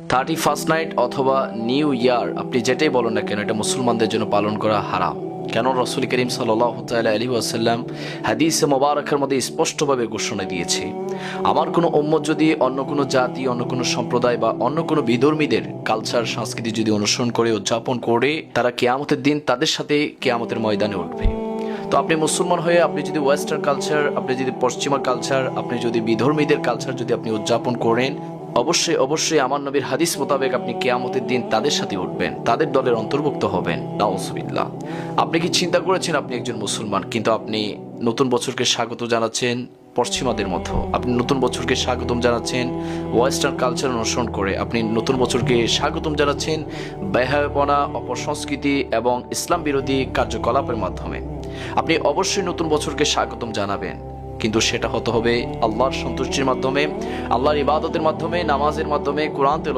31st night অথবা new year আপনি যেটাই বলেন না কেন, এটা মুসলমানদের জন্য পালন করা হারাম। কেন? রাসূল করিম সাল্লাল্লাহু তাআলা আলাইহি ওয়াসাল্লাম হাদিসে মোবারকের মধ্যে স্পষ্টভাবে ঘোষণা দিয়েছে, আমার কোনো উম্মত যদি অন্য কোনো জাতি, অন্য কোনো সম্প্রদায় বা অন্য কোনো বিধর্মীদের কালচার সংস্কৃতি যদি অনুসরণ করে উদযাপন করে, তারা কিয়ামতের দিন তাদের সাথে কিয়ামতের ময়দানে উঠবে। তো আপনি মুসলমান হয়ে আপনি যদি ওয়েস্টার্ন কালচার, আপনি যদি পশ্চিমা কালচার, আপনি যদি বিধর্মীদের কালচার যদি আপনি উদযাপন করেন, অবশ্যই অবশ্যই আমার নবীর হাদিস মোতাবেক আপনি কিয়ামতের দিন তাদের সাথে উঠবেন, তাদের দলের অন্তর্ভুক্ত হবেন। নাউজুবিল্লাহ। আপনি কি চিন্তা করেছেন আপনি একজন মুসলমান, কিন্তু আপনি নতুন বছরকে স্বাগত জানাচ্ছেন পশ্চিমাদের মতো, আপনি নতুন বছরকে স্বাগতম জানাচ্ছেন ওয়েস্টার্ন কালচার অনুসরণ করে, আপনি নতুন বছরকে স্বাগতম জানাচ্ছেন বেহায়াপনা, অপসংস্কৃতি এবং ইসলাম বিরোধী কার্যকলাপের মাধ্যমে। আপনি অবশ্যই নতুন বছরকে স্বাগতম জানাবেন, কিন্তু সেটা হতে হবে আল্লাহর সন্তুষ্টির মাধ্যমে, আল্লাহর ইবাদতের মাধ্যমে, নামাজের মাধ্যমে, কোরআন তেলাওয়াত